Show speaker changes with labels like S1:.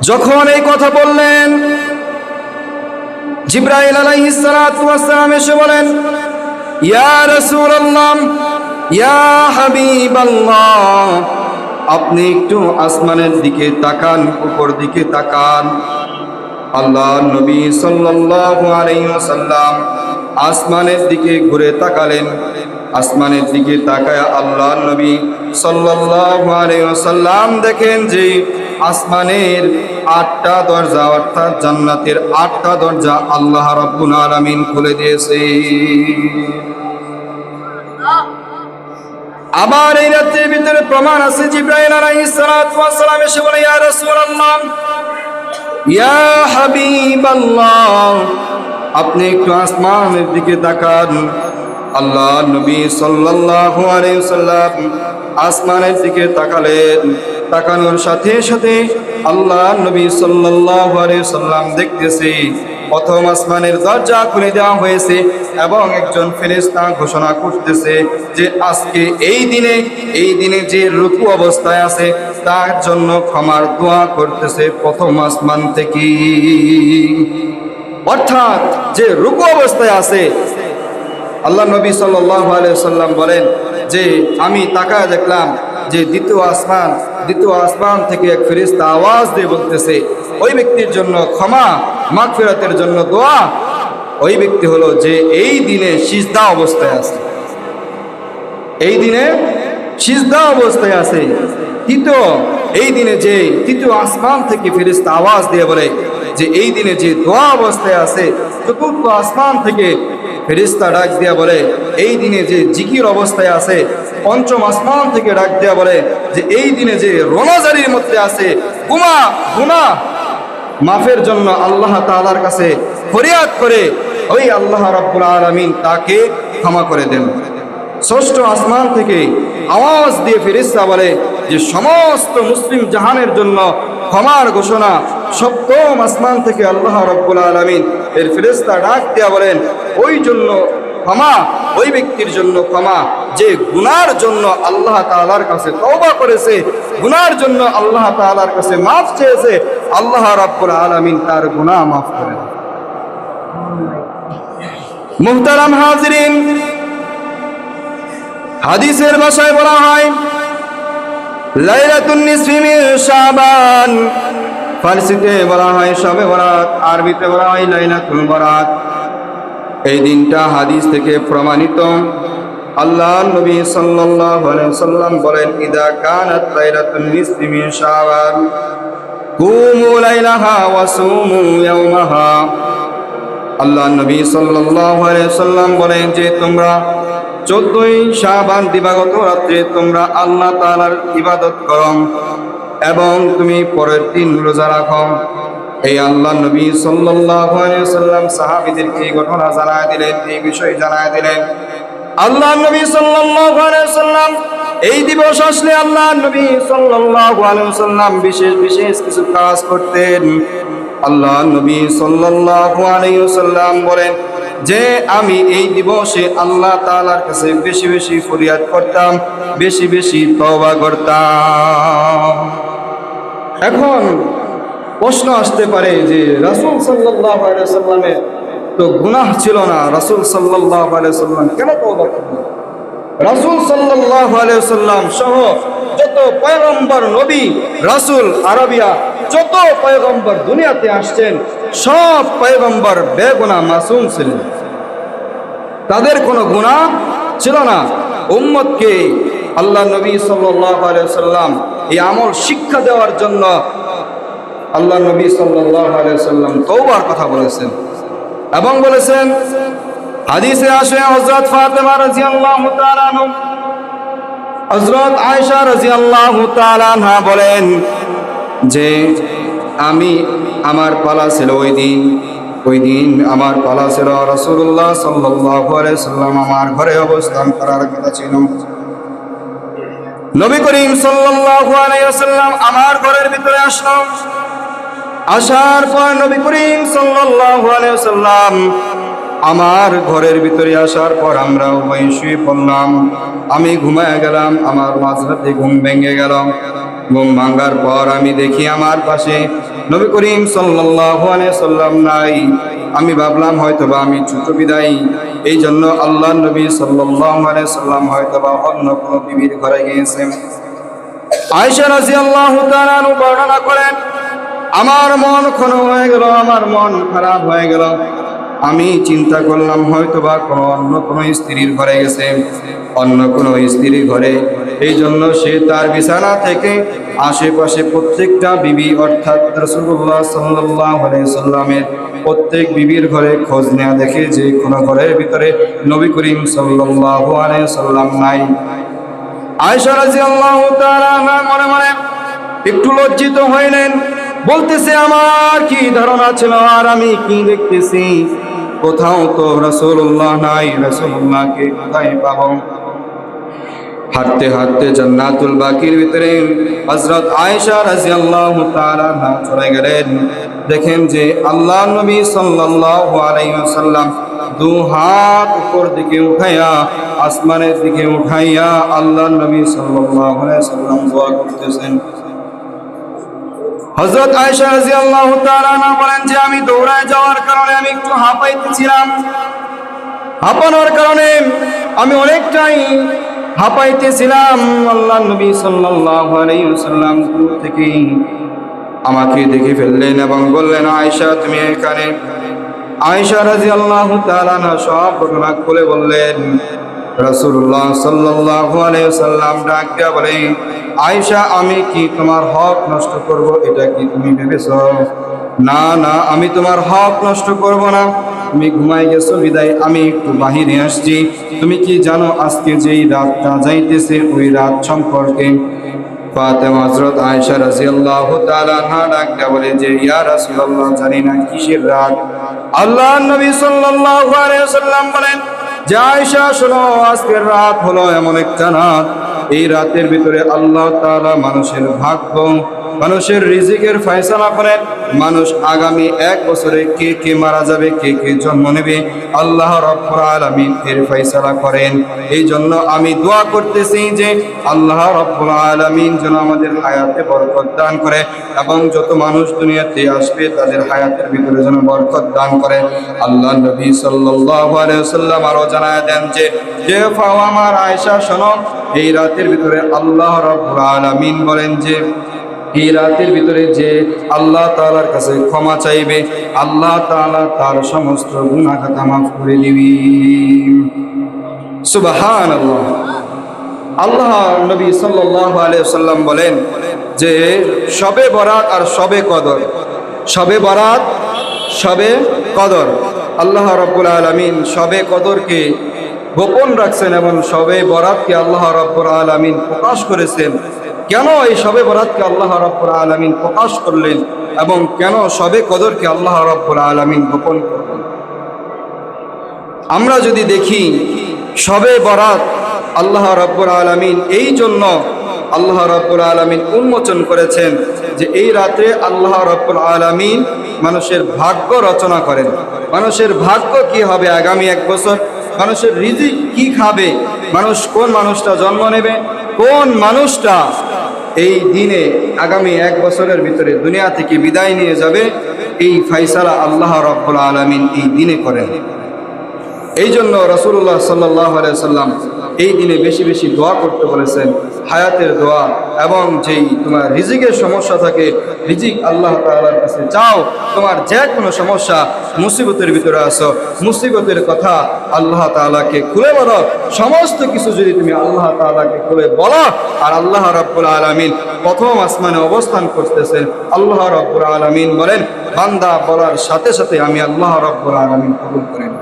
S1: যখন এই কথা বললেন, জিবরাইল আলাইহিস সালাতু ওয়াস সালাম এসে বলেন, ইয়া রাসূলুল্লাহ, ইয়া হাবিবাল্লাহ, আপনি একটু আসমানের দিকে তাকান, উপর দিকে তাকান। আল্লাহর নবী সাল্লাল্লাহু আলাইহি ওয়াসাল্লাম আসমানের দিকে ঘুরে তাকালেন। আসমানের দিকে তাকায় আল্লাহর নবী সাল্লাল্লাহু আলাইহি ওয়াসাল্লাম দেখেন যে আসমানের 8টা দরজা, অর্থাৎ জান্নাতের 8টা দরজা আল্লাহ রাব্বুল আলামিন খুলে দিয়েছে। আবার এই রাতের ভিতরে প্রমাণ আছে, জিবরাইল আলাইহিস সালাতু ওয়াস সালাম এসে বলে, ইয়া রাসূলুল্লাহ, ইয়া হাবিবাল্লাহ, আপনি একটু আসমানের দিকে তাকান। আল্লাহ নবী সাল্লাল্লাহু আলাইহি ওয়াসাল্লাম আসমানের দিকে তাকালেন। তাকানোর সাথে সাথে আল্লাহ নবী সাল্লাল্লাহু আলাইহি ওয়াসাল্লাম দেখতেছে প্রথম আসমানের দরজা খুলে দেওয়া হয়েছে এবং একজন ফেরেশতা ঘোষণা করতেছে যে আজকে এই দিনে যে রুকু অবস্থায় আছে তার জন্য ক্ষমার দোয়া করতেছে প্রথম আসমান থেকে। অর্থাৎ যে রুকু অবস্থায় আছে, আল্লাহ নবী সাল্লাল্লাহু আলাইহি ওয়াসাল্লাম বলেন যে আমি তাকায় দেখলাম যে দ্বিতীয় আসমান থেকে এক ফেরেশতা আওয়াজ দিয়ে বলতেছে, ওই ব্যক্তির জন্য ক্ষমা, মাগফিরাতের জন্য দোয়া। ওই ব্যক্তি হলো যে এই দিনে সিজদা অবস্থায় আছে, এই দিনে সিজদা অবস্থায় আছে। এই দিনে যে তৃতীয় আসমান থেকে ফেরেশতা আওয়াজ দিয়ে বলে যে এই দিনে যে দোয়া অবস্থায় আছে, চতুর্থ আসমান থেকে ফেরেশতা ডাক দিয়া বলে এই দিনে যে জিকির অবস্থায় আছে, পঞ্চম আসমান থেকে ডাক দিয়া বলে যে এই দিনে যে রোনাজারির মধ্যে আছে, গুনাহ মাফের জন্য আল্লাহ তাআলার কাছে ফরিয়াদ করে, ওই আল্লাহ রাব্বুল আলামিন তাকে ক্ষমা করে দেন। ষষ্ঠ আসমান থেকে আওয়াজ দিয়ে ফেরেশতা বলে যে সমস্ত মুসলিম জাহানের জন্য ক্ষমার ঘোষণা। সপ্তম আসমান থেকে আল্লাহ রাব্বুল আলামিন এর ফেরেশতা ডাক দিয়া বলেন ওই জন্য ক্ষমা, ওই ব্যক্তির জন্য ক্ষমা যে গুনার জন্য আল্লাহ তাআলার কাছে তওবা করেছে, গুনার জন্য আল্লাহ তাআলার কাছে মাফ চেয়েছে, আল্লাহ রাব্বুল আলামিন তার গুনাহ মাফ করে দেন। মুহতারাম হাজিরিন, হাদিসের ভাষায় বলা হয় লাইলাতুন নিসফি মিন শাবান, ফারসিতে বলা হয় শবে বরাত, আরবিতে বলা হয় লাইলাতুল বরাত। এই দিনটা হাদিস থেকে প্রমাণিত। আল্লাহর নবী সাল্লাল্লাহু আলাইহি ওয়াসাল্লাম বলেন, ইদা কানাত লাইলাতুন নিসফি মিন শাবান কুমু লাইলাহা ওয়া সুমু ইয়াওমাহা। আল্লাহর নবী সাল্লাল্লাহু আলাইহি ওয়াসাল্লাম বলেন যে তোমরা 14ই শাবান দিবাগত রাত্রে তোমরা আল্লাহ তাআলার ইবাদত করো এবং তুমি পরের দিন রোজা রাখো। এই আল্লাহ নবী সাল্লাল্লাহু আলাইহি ওয়াসাল্লাম সাহাবীদেরকে এই ঘটনা জানায় দিলেন, এই বিষয় জানায় দিলেন। আল্লাহ নবী সাল্লাল্লাহু আলাইহি ওয়াসাল্লাম এই দিবস আসলে আল্লাহ নবী সাল্লাল্লাহু আলাইহি ওয়াসাল্লাম বিশেষ কিছু কাজ করতেন। আল্লাহ নবী সাল্লাল্লাহু আলাইহি ওয়াসাল্লাম বলেন যে আমি এই দিবসে আল্লাহ তাআলার কাছে বেশি বেশি ফরিয়াদ করতাম, বেশি বেশি তওবা করতাম। এখন প্রশ্ন আসতে পারে যে রাসূল সাল্লাল্লাহু আলাইহি ওয়াসাল্লামের তো গুনাহ ছিল না, রাসূল সাল্লাল্লাহু আলাইহি ওয়াসাল্লাম কেন তওবা করলেন? রাসূল সাল্লাল্লাহু আলাইহি ওয়াসাল্লাম সহ যত পয়গম্বর, নবী, রাসূল, আরবিয়া যত পয়গম্বর দুনিয়াতে আসছেন সব পয়গম্বর বেগুনাহ মাসুম ছিলেন, তাদের কোনো গুনাহ ছিল না। উম্মতকে আল্লাহ নবী সাল্লাল্লাহু আলাইহি ওয়াসাল্লাম এই আমল শিক্ষা দেওয়ার জন্য আল্লাহ নবী সাল্লাল্লাহু আলাইহি ওয়াসাল্লাম তওবার কথা বলেছেন এবং বলেছেন হাদিসে আসে হযরত ফাতেমা রাদিয়াল্লাহু তাআলা আনহা, হযরত আয়েশা রাদিয়াল্লাহু তাআলা আনহা বলেন যে আমার পালা ছিল ওই দিন আমার পালা ছিল, রাসূলুল্লাহ সাল্লাল্লাহু আলাইহি ওয়াসাল্লাম আমার ঘরে অবস্থান করার কথা ছিল। নবী করিম সাল্লাল্লাহু আলাইহি ওয়াসাল্লাম আমার ঘরের ভিতরে আসলেন। আসার পর নবী করিম সাল্লাল্লাহু আলাইহি ওয়াসাল্লাম আমার ঘরের ভিতরে আসার পর আমরা উভয়ে শুয়ে পড়লাম। আমি ঘুমায় গেলাম, আমার মাঝরাতে ঘুম ভেঙে গেল। ঘুম ভাঙার পর আমি দেখি আমার পাশে নবী করিম সাল্লাল্লাহু আলাইহি সাল্লাম নাই। আমি ভাবলাম হয়তোবা আমি ছোট বিদায়ী, এই জন্য আল্লাহর নবী সাল্লাল্লাহু আলাইহি সাল্লাম হয়তোবা অন্য কোনো বিবির ঘরে গিয়েছেন। আয়েশা রাদিয়াল্লাহু তাআলা বর্ণনা করেন, আমার মন ক্ষণ হয়ে গেল, আমার মন খারাপ হয়ে গেল। আমি চিন্তা করলাম হয়তোবা অন্য কোনো স্ত্রীর ঘরে গেছে, অন্য কোনো স্ত্রীর ঘরে। এই জন্য সে তার বিছানা থেকে আশেপাশে প্রত্যেকটা বিবি অর্থাৎ রাসূলুল্লাহ সাল্লাল্লাহু আলাইহি সাল্লামের প্রত্যেক বিবির ঘরে খোঁজ নেওয়া, দেখে যে কোনো ঘরের ভিতরে নবী করিম সাল্লাল্লাহু আলাইহি সাল্লাম নাই। আয়েশা রাদিয়াল্লাহু তাআলা মনে মনে একটু লজ্জিত হইলেন, বলতেছে আমার কি ধারণা ছিল আর আমি কি দেখতেছি, কোথাও তো রাসূলুল্লাহ নাই, রাসূলুল্লাহকে কোথায় পাবো। হাঁটতে হাঁটতে জান্নাতুল বাকির ভিতরে হযরত আয়েশা রাদিয়াল্লাহু তাআলা চলে গেলেন। দেখেন যে আল্লাহর নবী সাল্লাল্লাহু আলাইহি ওয়াসাল্লাম দু হাত উপর দিকে উঠাইয়া, আসমানের দিকে উঠাইয়া আল্লাহর নবী সাল্লাল্লাহু আলাইহি ওয়াসাল্লাম দোয়া করতেছেন। হযরত আয়েশা রাদিয়াল্লাহু তাআলা বলেন যে আমি দৌড়ায় যাওয়ার কারণে আমি একটু হাঁপাইতেছিলাম, হাঁপানোর কারণে আমি অনেকটাই হাঁপাইতেছিলাম। আল্লাহর নবী সাল্লাল্লাহু আলাইহি ওয়াসাল্লাম দূর থেকে আমাকে দেখে ফেললেন এবং বললেন, আয়েশা তুমি এখানে। আয়েশা রাদিয়াল্লাহু তাআলা সব ঘটনা খুলে বললেন। রাসূলুল্লাহ সাল্লাল্লাহু আলাইহি ওয়াসাল্লাম ডাক দিয়া বলে, আয়েশা আমি কি তোমার হক নষ্ট করব এটা কি তুমি ভেবেছো? না না, আমি তোমার হক নষ্ট করব না। তুমি ঘুমাই গেছো বিদায় আমি একটু বাহিরে আসছি। তুমি কি জানো আজকে যেই রাতটা যাইতেছে ওই রাত সম্পর্কে? ফাতেমা হযরত আয়েশা রাদিয়াল্লাহু তাআলা ডাক দিয়া বলে যে ইয়া রাসূলুল্লাহ জানি না কিসের রাত। আল্লাহর নবী সাল্লাল্লাহু আলাইহি ওয়াসাল্লাম বলেন যে আয়েশা শোনো, আজকের রাত হলো এমন একটা রাত, এই রাতের ভিতরে আল্লাহ তাআলা মানুষের ভাগ্য, মানুষের রিজিকের ফয়সালা করেন। মানুষ আগামী 1 বছরে কে কে মারা যাবে, কে কে জন্ম নেবে, আল্লাহ রাব্বুল আলামিন এর ফয়সালা করেন। এই জন্য আমি দোয়া করতেছি যে আল্লাহ রাব্বুল আলামিন যেন আমাদের হায়াতে বরকত দান করে এবং যত মানুষ দুনিয়াতে আসবে তাদের হায়াতের ভিতরে যেন বরকত দান করে। আল্লাহ নবী সাল্লাল্লাহু আলাইহি ওয়াসাল্লাম আরো জানায় দেন যে ফাও আমার আয়েশা শোনো, এই রাতের ভিতরে আল্লাহ রাব্বুল আলামিন বলেন যে এই রাতের ভিতরে যে আল্লাহ তাআলার কাছে ক্ষমা চাইবে, আল্লাহ তাআলা তার সমস্ত গুনাহ খাতা মাফ করে দিবেন। সুবহানাল্লাহ। আল্লাহ নবী সাল্লাল্লাহু আলাইহি ওয়াসাল্লাম বলেন যে শবে বরাত আর শবে কদর, শবে বরাত শবে কদর, আল্লাহ রাব্বুল আলামিন শবে কদরকে গোপন রাখছেন এবং শবে বরাতকে আল্লাহ রাব্বুল আলামিন প্রকাশ করেছেন। কেন এই শবে বরাতকে আল্লাহ রাব্বুল আলামিন প্রকাশ করলেন এবং কেন শবে কদরকে আল্লাহ রাব্বুল আলামিন গোপন করলেন? আমরা যদি দেখি শবে বরাত আল্লাহ রাব্বুল আলামিন এই জন্য আল্লাহ রাব্বুল আলামিন উন্মোচন করেছেন যে এই রাতে আল্লাহ রাব্বুল আলামিন মানুষের ভাগ্য রচনা করেন। মানুষের ভাগ্য কি হবে আগামী 1 বছর, মানুষের রিজিক কি খাবে, মানুষ কোন মানুষটা জন্ম নেবে, কোন মানুষটা এই দিনে আগামী 1 বছরের ভিতরে দুনিয়া থেকে বিদায় নিয়ে যাবে, এই ফয়সালা আল্লাহ রাব্বুল আলামিন এই দিনে করেন। এই জন্য রাসূলুল্লাহ সাল্লাল্লাহু আলাইহি ওয়াসাল্লাম এই দিনে বেশি বেশি দোয়া করতে বলেছেন, হায়াতের দোয়া। এবং যেই তোমার রিজিকের সমস্যা থাকে, রিজিক আল্লাহ তাআলার কাছে চাও। তোমার যে কোনো সমস্যা, মুসিবতের ভিতরে আসো, মুসিবতের কথা আল্লাহ তাআলাকে খুলে বলো। সমস্ত কিছু যদি তুমি আল্লাহ তাআলাকে খুলে বলো, আর আল্লাহ রাব্বুল আলামিন প্রথম আসমানে অবস্থান করতেছেন, আল্লাহ রাব্বুল আলামিন বলেন বান্দা বলার সাথে সাথে আমি আল্লাহ রাব্বুল আলামিন কবুল করেন।